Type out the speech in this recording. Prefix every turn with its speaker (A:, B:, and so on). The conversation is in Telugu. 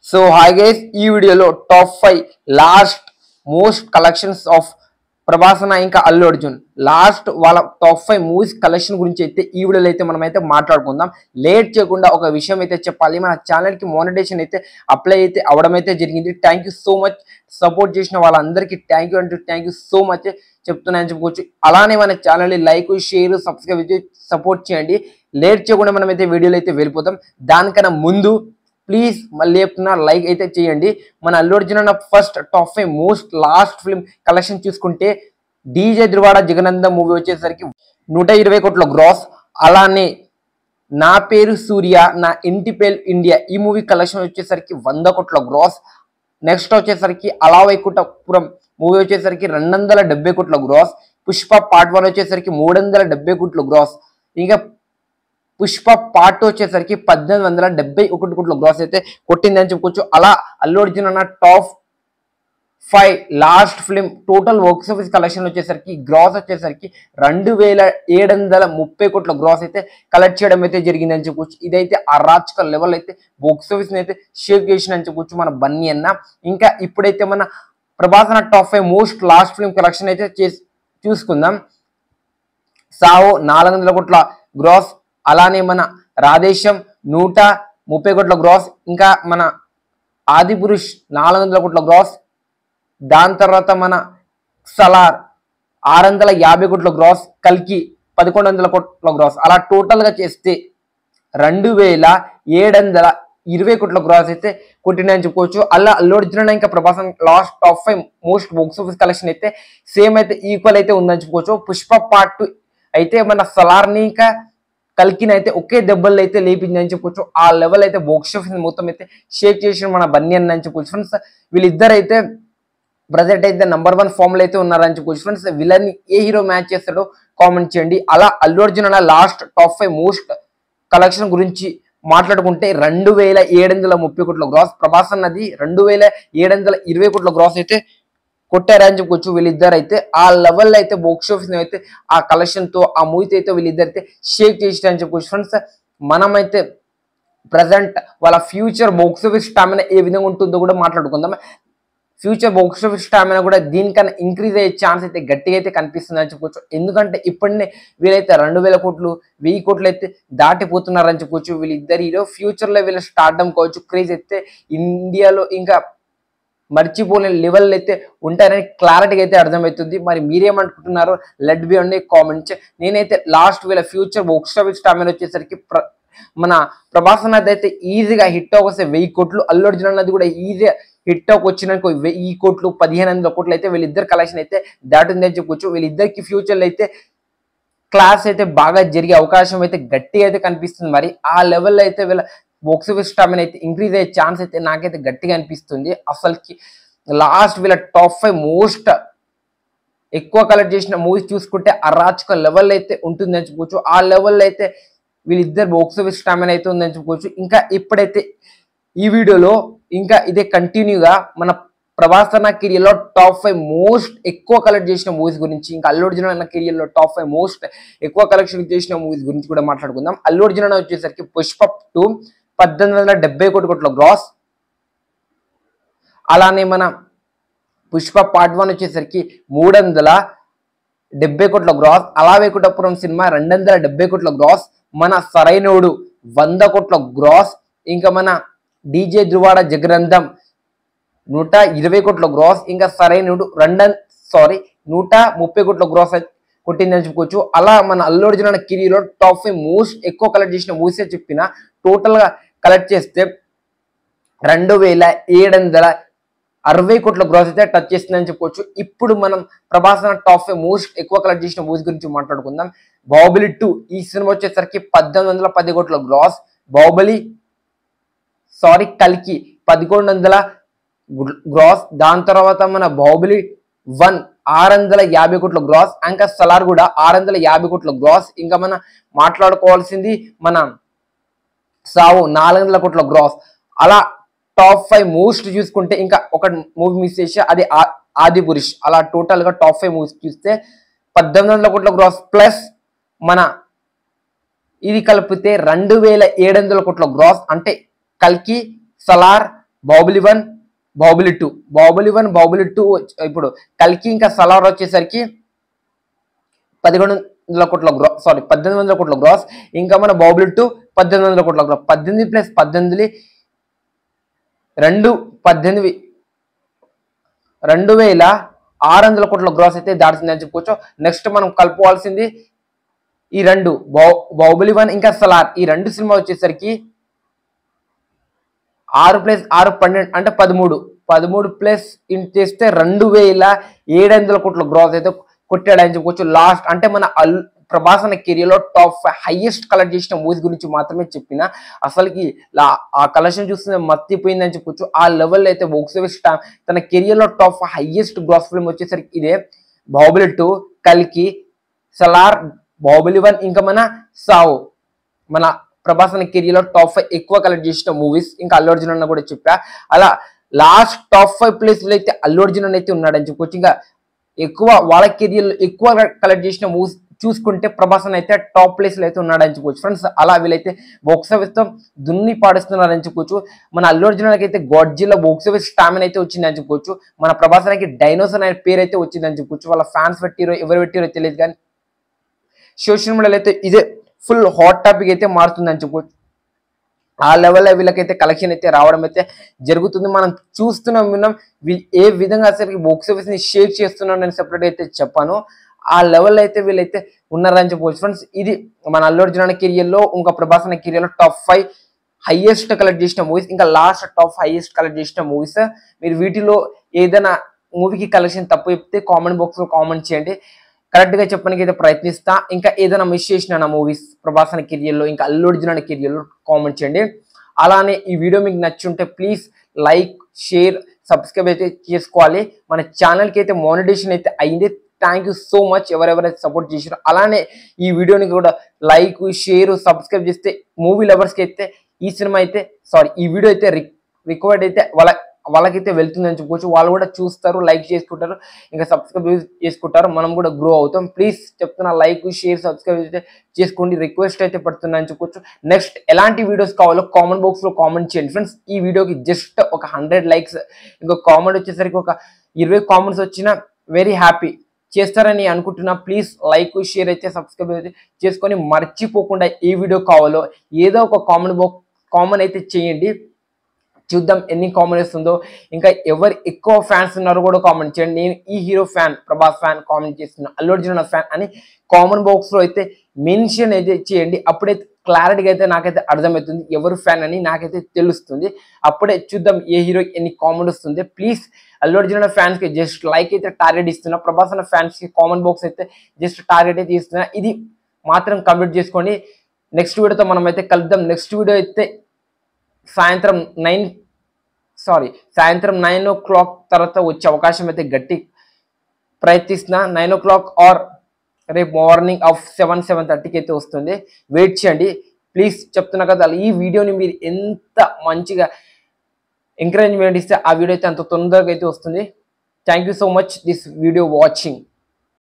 A: So hi guys, ఈ వీడియోలో top 5 last most collections of ప్రభాసన ఇంకా అల్లు అర్జున్ లాస్ట్ వాళ్ళ టాప్ 5 మూవీస్ కలెక్షన్ గురించి అయితే ఈ వీడియోలో అయితే మనం అయితే మాట్లాడుకుందాం. లేట్ చేయకుండా ఒక విషయం అయితే చెప్పాలి, మన ఛానల్ కి మోనిటైజేషన్ అయితే అప్లై అయితే అవడం అయితే జరిగింది. Thank you so much support చేసిన వాళ్ళందరికీ థ్యాంక్ యూ సో మచ్ చెప్తున్నాను చెప్పుకోవచ్చు. అలానే మన ఛానల్ లైక్ షేర్ సబ్స్క్రైబ్ చేసి సపోర్ట్ చేయండి. లేట్ చేయకుండా మనం అయితే వీడియోలో అయితే వెళ్ళిపోతాం. దానికన్నా ముందు ప్లీజ్ మళ్ళీ చెప్తున్నా లైక్ అయితే చేయండి. మన అల్లు అర్జున్ అన్న first top 5 most last film collection చూసుకుంటే డీజే ధృవాడ జగనందం మూవీ వచ్చేసరికి 120 కోట్ల గ్రాస్. అలానే నా పేరు సూర్య నా ఇంటి పేరు ఇండియా ఈ మూవీ కలెక్షన్ వచ్చేసరికి 100 కోట్ల గ్రాస్. నెక్స్ట్ వచ్చేసరికి అలా వైకుంఠపురం మూవీ వచ్చేసరికి 270 కోట్ల గ్రాస్. పుష్ప పార్ట్ 1 వచ్చేసరికి 370 కోట్ల గ్రాస్. ఇంకా పుష్ప పార్ట్ వచ్చేసరికి 1871 కోట్ల గ్రాస్ అయితే కొట్టిందని చెప్పుకోవచ్చు. అలా అల్లు అర్జున్ అన్న top 5 last film total box office collection వచ్చేసరికి గ్రాస్ వచ్చేసరికి 2730 కోట్ల గ్రాస్ అయితే కలెక్ట్ చేయడం అయితే జరిగిందని చెప్పుకోవచ్చు. ఇదైతే అరాచక లెవెల్ అయితే బాక్స్ ఆఫీస్ అయితే షేక్ చేసిందని చెప్పుకోవచ్చు మన బన్నీ అన్న. ఇంకా ఇప్పుడైతే మన Prabhas top 5 most last film collection అయితే చూసుకుందాం. సావో 400 కోట్ల గ్రాస్. అలానే మన రాధేశం 130 కోట్ల గ్రాస్. ఇంకా మన ఆది పురుష్ 400 కోట్ల గ్రాస్. దాని తర్వాత మన సలార్ 650 కోట్ల గ్రాస్. కల్కి 1100 కోట్ల గ్రాస్. అలా టోటల్ గా చేస్తే 2720 కోట్ల గ్రాస్ అయితే కొట్టిందని చెప్పుకోవచ్చు. అలా అల్లు అర్జున్ ఇంకా Prabhas last top 5 most box office collection అయితే సేమ్ అయితే ఈక్వల్ అయితే ఉందని చెప్పుకోవచ్చు. పుష్ప పార్ట్ 2 అయితే మన సలార్ని ఇంకా కల్కిని అయితే ఒకే దెబ్బలు అయితే లేపిందని చెప్పుకోవచ్చు. ఆ లెవెల్ అయితే బాక్స్ ఆఫీస్ మొత్తం అయితే షేక్ చేసిన మన బన్నీ అని చెప్పుకోవచ్చు ఫ్రెండ్స్. వీళ్ళిద్దరు అయితే ప్రజెంట్ అయితే నంబర్ 1 ఫామ్ లో అయితే ఉన్నారని చెప్పుకోవచ్చు ఫ్రెండ్స్. వీళ్ళని ఏ హీరో మ్యాచ్ చేస్తాడో కామెంట్ చేయండి. అలా అల్లు అర్జున్ అన్న లాస్ట్ టాప్ 5 మోస్ట్ కలెక్షన్ గురించి మాట్లాడుకుంటే 2730 కోట్ల గ్రాస్. ప్రభాస్ అన్నది 2720 కోట్ల గ్రాస్ అయితే కొట్టారని చెప్పుకోవచ్చు. వీళ్ళిద్దరు అయితే ఆ లెవెల్ అయితే బాక్స్ ఆఫీస్ అయితే ఆ కలెక్షన్ తో ఆ మూవీతో అయితే వీళ్ళిద్దరైతే షేక్ చేసారని చెప్పుకోవచ్చు ఫ్రెండ్స్. మనమైతే ప్రజెంట్ వాళ్ళ ఫ్యూచర్ బాక్స్ ఆఫీస్ స్టామినా ఏ విధంగా ఉంటుందో కూడా మాట్లాడుకుందాం. ఫ్యూచర్ బాక్స్ ఆఫీస్ స్టామినా కూడా దీనికన్నా ఇంక్రీజ్ అయ్యే ఛాన్స్ అయితే గట్టిగా అయితే కనిపిస్తుంది అని చెప్పుకోవచ్చు. ఎందుకంటే ఇప్పటినే వీళ్ళైతే 2000 కోట్లు 1000 కోట్లు అయితే దాటిపోతున్నారని చెప్పుకోవచ్చు. వీళ్ళిద్దరు హీరో ఫ్యూచర్ లో వీళ్ళ స్టార్డమ్ కావచ్చు క్రేజ్ అయితే ఇండియాలో ఇంకా మర్చిపోలేని లెవెల్ అయితే ఉంటారని క్లారిటీగా అయితే అర్థమవుతుంది. మరి మీరేమనుకుంటున్నారో లెట్ బి అండి కామెంట్స్. నేనైతే లాస్ట్ వీళ్ళ ఫ్యూచర్ బాక్స్ ఆఫీస్ స్టామినా వచ్చేసరికి మన ప్రభాస్ అన్నది అయితే ఈజీగా హిట్ టాక్ వస్తే 1000 కోట్లు. అల్లు అర్జున్ అన్నది కూడా ఈజీగా హిట్ టాక్ వచ్చినాక 1000 కోట్లు 1500 కోట్లు అయితే వీళ్ళిద్దరు కలెక్షన్ అయితే దాటిందని చెప్పుకోవచ్చు. వీళ్ళిద్దరికి ఫ్యూచర్లో అయితే క్లాస్ అయితే బాగా జరిగే అవకాశం అయితే గట్టిగా అయితే కనిపిస్తుంది. మరి ఆ లెవెల్లో అయితే వీళ్ళ బాక్స్ ఆఫీస్ స్టామినా అయితే ఇంక్రీజ్ అయ్యే ఛాన్స్ అయితే నాకైతే గట్టిగా అనిపిస్తుంది. అసలుకి లాస్ట్ వీళ్ళ టాప్ 5 మోస్ట్ ఎక్కువ కలెక్ట్ చేసిన మూవీస్ చూసుకుంటే అరాచక లెవెల్ అయితే ఉంటుందని చెప్పుకోవచ్చు. ఆ లెవెల్లో అయితే వీళ్ళిద్దరు బాక్స్ ఆఫీస్ స్టామినా అయితే ఉందని చెప్పుకోవచ్చు. ఇంకా ఇప్పుడైతే ఈ వీడియోలో ఇంకా ఇదే కంటిన్యూగా మన ప్రభాస్ అన్న కెరియర్ లో టాప్ 5 మోస్ట్ ఎక్కువ కలెక్ట్ చేసిన మూవీస్ గురించి, ఇంకా అల్లు అర్జున్ అన్న కెరియర్ లో టాప్ 5 మోస్ట్ ఎక్కువ కలెక్షన్ చేసిన మూవీస్ గురించి కూడా మాట్లాడుకుందాం. అల్లు అర్జున్ అన్న వచ్చేసరికి పుష్ప 2 1870 కోట్ల గ్రాస్. అలానే మన పుష్ప పార్ట్ 1 వచ్చేసరికి 370 కోట్ల గ్రాస్. అలా వైకుంఠపురం సినిమా 270 కోట్ల గ్రాస్. మన సరైనోడు 100 కోట్ల గ్రాస్. ఇంకా మన డీజే ధృవాడ జగనందం 120 కోట్ల గ్రాస్. ఇంకా సరైనోడు 130 కోట్ల గ్రాస్ కొట్టిందని చెప్పుకోవచ్చు. అలా మన అల్లు అర్జున్ అన్న కెరీర్ లో టాప్ 5 మోస్ట్ ఎక్కువ కలెక్ట్ చేసిన మూవీస్ చెప్పిన టోటల్ గా కలెక్ట్ చేస్తే 2760 కోట్ల గ్రాస్ అయితే టచ్ చేస్తుందని చెప్పుకోవచ్చు. ఇప్పుడు మనం ప్రభాస్ అన్న టాప్ 5 మోస్ట్ ఎక్కువ కలెక్ట్ చేసిన మూవీస్ గురించి మాట్లాడుకుందాం. బాహుబలి 2 ఈ సినిమా వచ్చేసరికి 1810 కోట్ల గ్రాస్. కల్కి 1100 గ్రాస్. దాని తర్వాత మన బాహుబలి 1 650 కోట్ల గ్రాస్. ఇంకా సలార్ కూడా 650 కోట్ల గ్రాస్. ఇంకా మన మాట్లాడుకోవాల్సింది మన సావు 400 కోట్ల గ్రాస్. అలా టాప్ 5 మోస్ట్ చూసుకుంటే ఇంకా ఒక మూవీ మిస్ చేసి అది ఆది పురుష్. అలా టోటల్ గా టాప్ 5 మూవీస్ చూస్తే 1800 కోట్ల గ్రాస్ ప్లస్ మన ఇది కలిపితే 2700 కోట్ల గ్రాస్. అంటే కల్కి సలార్ బాహుబలి 1, బాహుబలి 2, బాహుబలి 1, బాహుబలి 2 ఇప్పుడు కల్కి ఇంకా సలార్ వచ్చేసరికి 1100 కోట్ల గ్రాస్, 1800 కోట్ల గ్రాస్. ఇంకా మన బాహుబలి 2 1800 కోట్ల గ్రాస్. 18 ప్లస్ 18 18 2600 కోట్ల గ్రాస్ అయితే దాటిందని చెప్పుకోవచ్చు. నెక్స్ట్ మనం కలుపుకోవాల్సింది ఈ రెండు బాహుబలి 1 ఇంకా సలార్, ఈ రెండు సినిమా వచ్చేసరికి 6 + 6 12 అంటే 13 ప్లస్ ఇంట్ చేస్తే 2700 కోట్ల గ్రాస్ అయితే కొట్టాడని చెప్పుకోవచ్చు. లాస్ట్ అంటే మన ప్రభాస్ అనే కెరియర్ లో టాప్ 5 హైయెస్ట్ కలెక్ట్ చేసిన మూవీస్ గురించి మాత్రమే చెప్పిన. అసలుకి ఆ కలెక్షన్ చూస్తే మర్చిపోయిందని చెప్పొచ్చు. ఆ లెవెల్ అయితే బాక్స్ ఆఫీస్ తన కెరియర్ లో టాప్ 5 హైయెస్ట్ గ్రాస్ ఫిల్మ్ వచ్చేసరికి ఇదే బాహుబలి 2, కల్కి, సలార్, బాహుబలి 1 ఇంకా మన సావు. మన ప్రభాస్ అనే కెరియర్ లో టాప్ 5 ఎక్కువ కలెక్ట్ చేసిన మూవీస్. ఇంకా అల్లు అర్జున్ అన్న కూడా చెప్పా. అలా లాస్ట్ టాప్ 5 ప్లేస్ లో అయితే అల్లు అర్జున్ అయితే ఉన్నాడని చెప్పుకోవచ్చు. ఇంకా ఎక్కువ వాళ్ళ కెరియర్ లో ఎక్కువ కలెక్ట్ చేసిన మూవీస్ చూసుకుంటే ప్రభాస్ అయితే టాప్ ప్లేస్ లో అయితే ఉన్నాడని చెప్పుకోవచ్చు ఫ్రెండ్స్. అలా వీళ్ళైతే బాక్స్ ఆఫీస్ తో దున్ని పాడిస్తున్నారని చెప్పుకోవచ్చు. మన అల్లు అర్జున్ అయితే గాడ్జిల్లా బాక్స్ ఆఫీస్ స్టామినా అయితే వచ్చిందని చెప్పుకోవచ్చు. మన ప్రభాస్ అనే డైనోసార్ అనే పేరు అయితే వచ్చిందని చెప్పుకోవచ్చు. వాళ్ళ ఫ్యాన్స్ పెట్టిరో ఎవరు పెట్టిరో తెలియదు కానీ సోషల్ మీడియాలో అయితే ఇదే ఫుల్ హాట్ టాపిక్ అయితే మారుతుందని చెప్పుకోవచ్చు. ఆ లెవెల్లో వీళ్ళకైతే కలెక్షన్ అయితే రావడం అయితే జరుగుతుంది. మనం చూస్తున్నాం ఏ విధంగా అసలు బాక్స్ ఆఫీస్ ని షేక్ చేస్తున్నాను నేను సెపరేట్ అయితే చెప్పాను. ఆ లెవెల్లో అయితే వీళ్ళైతే ఉన్నారని చెప్పుకోవచ్చు ఫ్రెండ్స్. ఇది మన అల్లు అర్జున్ కెరియర్ లో ఇంకా ప్రభాస్ అనే కెరియర్ లో టాప్ 5 హైయెస్ట్ కలెక్ట్ చేసిన మూవీస్, ఇంకా లాస్ట్ టాప్ 5 హైయెస్ట్ కలెక్ట్ చేసిన మూవీస్. మీరు వీటిలో ఏదైనా మూవీకి కలెక్షన్ తప్పు చెప్తే కామెంట్ బాక్స్ లో కామెంట్ చేయండి. కరెక్ట్ గా చెప్పడానికి అయితే ప్రయత్నిస్తా. ఇంకా ఏదైనా మిస్ చేసిన నా మూవీస్ ప్రభాస్ అనే కెరియర్ లో ఇంకా అల్లు అర్జున్ అనే కెరియర్ లో కామెంట్ చేయండి. అలానే ఈ వీడియో మీకు నచ్చుంటే ప్లీజ్ లైక్, షేర్, సబ్స్క్రైబ్ అయితే చేసుకోవాలి. మన ఛానల్ కి అయితే మానిటైజేషన్ అయితే అయింది. థ్యాంక్ యూ సో మచ్ ఎవరెవరైతే సపోర్ట్ చేశారో. అలానే ఈ వీడియోని కూడా లైక్, షేర్, సబ్స్క్రైబ్ చేస్తే మూవీ లవర్స్ కి అయితే ఈ సినిమా అయితే ఈ వీడియో అయితే రికార్డ్ అయితే వాళ్ళకైతే వెళ్తుందని చెప్పుకోవచ్చు. వాళ్ళు కూడా చూస్తారు, లైక్ చేసుకుంటారు, ఇంకా సబ్స్క్రైబ్ చేసుకుంటారు. మనం కూడా గ్రో అవుతాం. ప్లీజ్ చెప్తున్నా లైక్, షేర్, సబ్స్క్రైబ్ అయితే చేసుకోండి. రిక్వెస్ట్ అయితే పడుతుందని చెప్పుకోవచ్చు. నెక్స్ట్ ఎలాంటి వీడియోస్ కావాలో కామెంట్ బాక్స్ లో కామెంట్ చేయండి ఫ్రెండ్స్. ఈ వీడియోకి జస్ట్ ఒక 100 లైక్స్, ఇంకో కామెంట్ వచ్చేసరికి ఒక 20 కామెంట్స్ వచ్చినా వెరీ హ్యాపీ చేస్తారని అనుకుంటున్నా. ప్లీజ్ లైక్, షేర్ అయితే సబ్స్క్రైబ్ అయితే చేసుకొని మర్చిపోకుండా ఏ వీడియో కావాలో ఏదో ఒక కామెంట్ అయితే చేయండి. చూద్దాం ఎన్ని కామెంట్ వస్తుందో. ఇంకా ఎవరు ఎక్కువ ఫ్యాన్స్ ఉన్నారో కూడా కామెంట్ చేయండి. నేను ఈ hero fan, Prabhas fan comment చేస్తున్నా, అల్లు అర్జున్ ఫ్యాన్ అని కామెంట్ బాక్స్ లో అయితే మెన్షన్ అయితే చేయండి. అప్పుడైతే క్లారిటీగా అయితే నాకైతే అర్థమవుతుంది ఎవరు ఫ్యాన్ అని నాకైతే తెలుస్తుంది. అప్పుడే చూద్దాం ఏ హీరో ఎన్ని కామెంట్ వస్తుంది. ప్లీజ్ అల్లు అర్జున్ ఫ్యాన్స్ కి జస్ట్ లైక్ అయితే టార్గెట్ ఇస్తున్నా. ప్రభాస్ అన్న ఫ్యాన్స్ కి కామెంట్ బాక్స్ అయితే జస్ట్ టార్గెట్ అయితే ఇస్తున్నా. ఇది మాత్రం కంప్లీట్ చేసుకోండి. నెక్స్ట్ వీడియోతో మనం అయితే కలుద్దాం. నెక్స్ట్ వీడియో అయితే సాయంత్రం 9 o'clock తర్వాత వచ్చే అవకాశం అయితే గట్టి ప్రయత్నిస్తున్నా. 9 o'clock ఆర్ రేపు మార్నింగ్ 7:30కి అయితే వస్తుంది. వెయిట్ చేయండి ప్లీజ్. చెప్తున్నా కదా, ఈ వీడియోని మీరు ఎంత మంచిగా ఎంకరేజ్మెంట్ ఇస్తే ఆ వీడియో అయితే అంత తొందరగా అయితే వస్తుంది. Thank you so much this video watching.